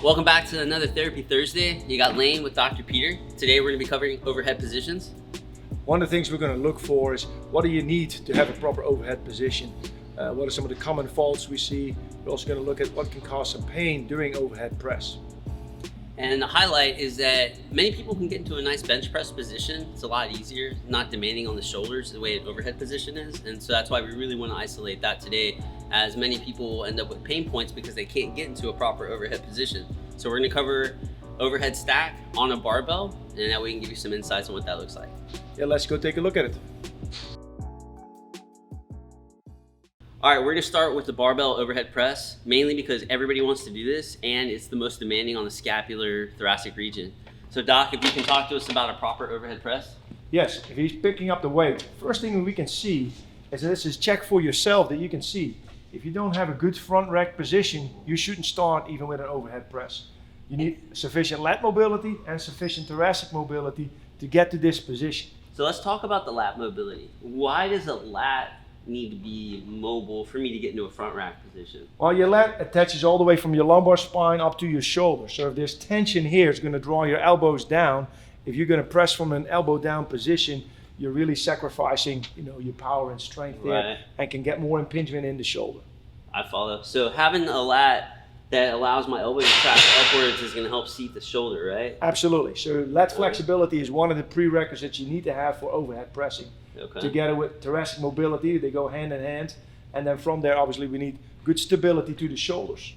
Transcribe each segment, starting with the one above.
Welcome back to another Therapy Thursday. You got Lane with Dr. Peter. Today we're going to be covering overhead positions. One of the things we're going to look for is what do you need to have a proper overhead position? What are some of the common faults we see? We're also going to look at what can cause some pain during overhead press. And the highlight is that many people can get into a nice bench press position. It's a lot easier, not demanding on the shoulders the way an overhead position is. And so that's why we really want to isolate that today, as many people will end up with pain points because they can't get into a proper overhead position. So we're going to cover overhead stack on a barbell, and that way we can give you some insights on what that looks like. Yeah, let's go take a look at it. All right, we're gonna start with the barbell overhead press, mainly because everybody wants to do this and it's the most demanding on the scapular thoracic region. So Doc, if you can talk to us about a proper overhead press. Yes, if he's picking up the weight, first thing we can see is this is check for yourself that you can see. If you don't have a good front rack position, you shouldn't start even with an overhead press. You need sufficient lat mobility and sufficient thoracic mobility to get to this position. So let's talk about the lat mobility. Why does a lat need to be mobile for me to get into a front rack position? Well, your lat attaches all the way from your lumbar spine up to your shoulder. So if there's tension here, it's going to draw your elbows down. If you're going to press from an elbow down position, you're really sacrificing, your power and strength there, Right. and can get more impingement in the shoulder. I follow. So having a lat that allows my elbow to track upwards is going to help seat the shoulder, right? Absolutely. So lat flexibility is one of the prerequisites you need to have for overhead pressing. Okay. Together with thoracic mobility, they go hand in hand. And then from there, obviously, we need good stability to the shoulders.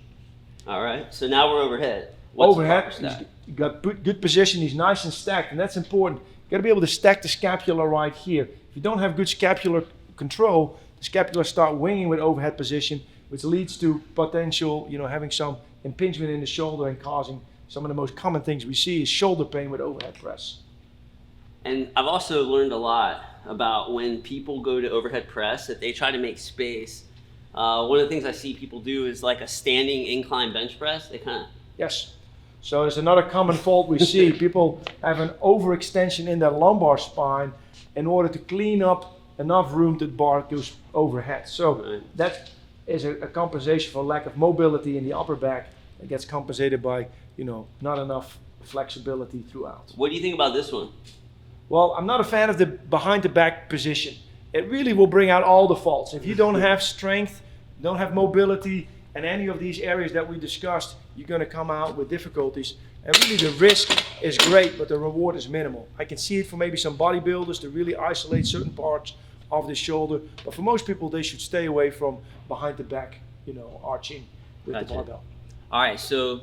All right. So now we're overhead. What's the Overhead, proper stack? you got good position. He's nice and stacked, and that's important. You got to be able to stack the scapula right here. If you don't have good scapular control, the scapula start winging with overhead position, which leads to potential, having some impingement in the shoulder and causing some of the most common things we see is shoulder pain with overhead press. And I've also learned a lot about when people go to overhead press that they try to make space. One of the things I see people do is like a standing incline bench press. They kind of... Yes. So there's another common fault we see. People have an overextension in their lumbar spine in order to clean up enough room that the bar goes overhead. So Right. that is a compensation for lack of mobility in the upper back. It gets compensated by, not enough flexibility throughout. What do you think about this one? Well, I'm not a fan of the behind the back position. It really will bring out all the faults. If you don't have strength, don't have mobility, and any of these areas that we discussed, you're going to come out with difficulties. And really the risk is great, but the reward is minimal. I can see it for maybe some bodybuilders to really isolate certain parts of the shoulder. But for most people, they should stay away from behind the back, arching with Gotcha. the barbell. All right, so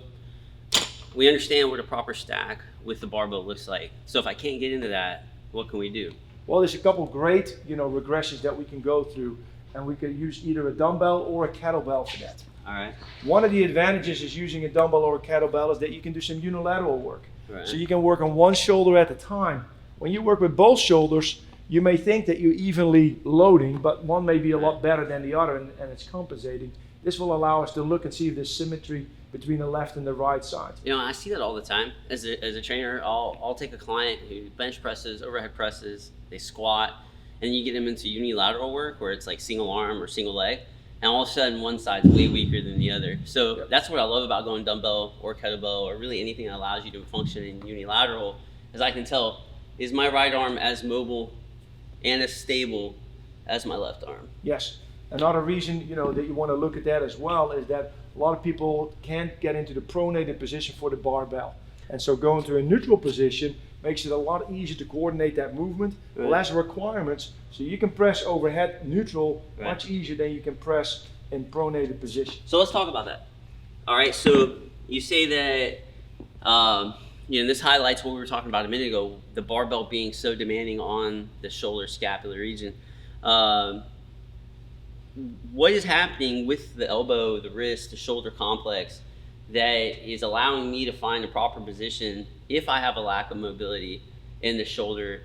we understand what a proper stack with the barbell looks like. So if I can't get into that, what can we do? Well, there's a couple great, regressions that we can go through, and we can use either a dumbbell or a kettlebell for that. All right. One of the advantages is using a dumbbell or a kettlebell is that you can do some unilateral work. Right. So you can work on one shoulder at a time. When you work with both shoulders, you may think that you're evenly loading, but one may be a lot better than the other, and it's compensating. This will allow us to look and see if there's symmetry between the left and the right side. I see that all the time. As a trainer, I'll take a client who bench presses, overhead presses, they squat, and you get them into unilateral work where it's like single arm or single leg, and all of a sudden one side's way weaker than the other. So Yep. That's what I love about going dumbbell or kettlebell or really anything that allows you to function in unilateral, is I can tell, is my right arm as mobile and as stable as my left arm? Yes. Another reason, that you want to look at that as well is that a lot of people can't get into the pronated position for the barbell. And so going to a neutral position makes it a lot easier to coordinate that movement, Right. less requirements, so you can press overhead neutral Right. much easier than you can press in pronated position. So let's talk about that. All right, so you say that, this highlights what we were talking about a minute ago, the barbell being so demanding on the shoulder scapular region. What is happening with the elbow, the wrist, the shoulder complex that is allowing me to find a proper position if I have a lack of mobility in the shoulder,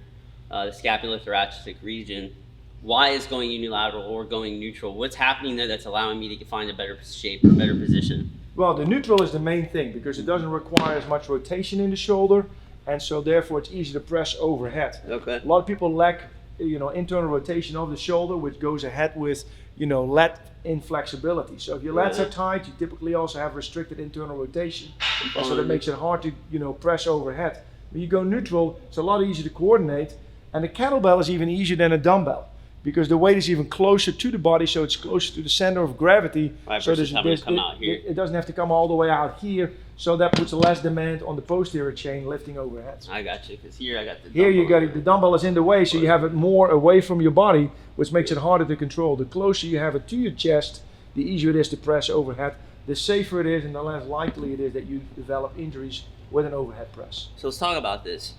the scapulothoracic region? Why is going unilateral or going neutral? What's happening there that's allowing me to find a better shape, a better position? Well, the neutral is the main thing because it doesn't require as much rotation in the shoulder, and so therefore it's easy to press overhead. Okay. A lot of people lack internal rotation of the shoulder, which goes ahead with, lat inflexibility. So if your lats are tight, you typically also have restricted internal rotation. And so that makes it hard to, press overhead. When you go neutral, it's a lot easier to coordinate. And the kettlebell is even easier than a dumbbell because the weight is even closer to the body, so it's closer to the center of gravity. So it doesn't have to come all the way out here. So that puts less demand on the posterior chain lifting overhead. I got you, because here I got the dumbbell. Here you got the dumbbell is in the way, so you have it more away from your body, which makes it harder to control. The closer you have it to your chest, the easier it is to press overhead. The safer it is and the less likely it is that you develop injuries with an overhead press. So let's talk about this.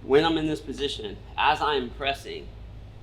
When I'm in this position, as I'm pressing,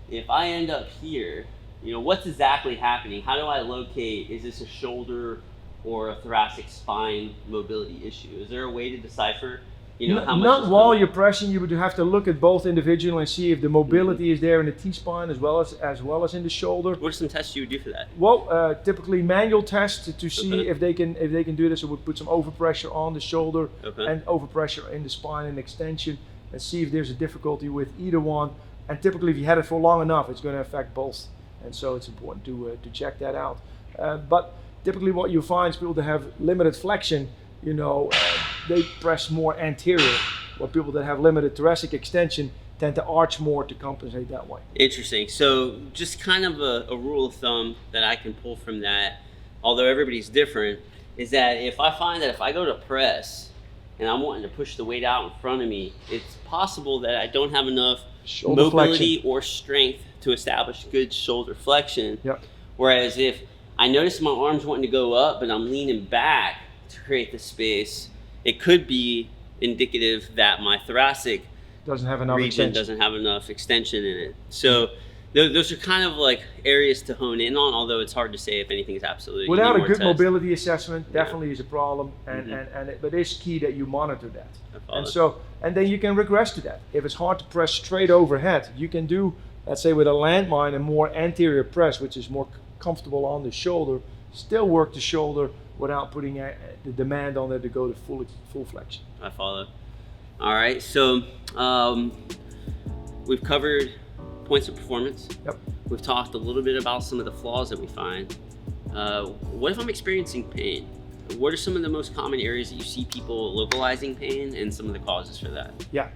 if I end up here, what's exactly happening? How do I locate, is this a shoulder or a thoracic spine mobility issue? Is there a way to decipher, how much? Not while you're pressing, you would have to look at both individually and see if the mobility is there in the T-spine as well as in the shoulder. What are some tests you would do for that? Well, typically manual tests to see if they can do this. So we'll put some overpressure on the shoulder and overpressure in the spine and extension, and see if there's a difficulty with either one. And typically, if you had it for long enough, it's going to affect both. And so it's important to check that out. But typically what you find is people that have limited flexion, they press more anterior. While people that have limited thoracic extension tend to arch more to compensate that way. Interesting. So just kind of a rule of thumb that I can pull from that, although everybody's different, is that if I find that if I go to press and I'm wanting to push the weight out in front of me, it's possible that I don't have enough shoulder mobility flexion or strength to establish good shoulder flexion. Yep. Whereas if I notice my arms wanting to go up but I'm leaning back to create the space, it could be indicative that my thoracic doesn't have enough region doesn't have enough extension in it. So those are kind of like areas to hone in on, although it's hard to say if anything is absolutely. Without a good mobility assessment, definitely is a problem, but it's key that you monitor that. And then you can regress to that. If it's hard to press straight overhead, you can do, let's say with a landmine, a more anterior press, which is more comfortable on the shoulder, still work the shoulder without putting the demand on it to go to full flexion. I follow. All right, so we've covered points of performance. Yep. We've talked a little bit about some of the flaws that we find. What if I'm experiencing pain? What are some of the most common areas that you see people localizing pain and some of the causes for that? Yeah.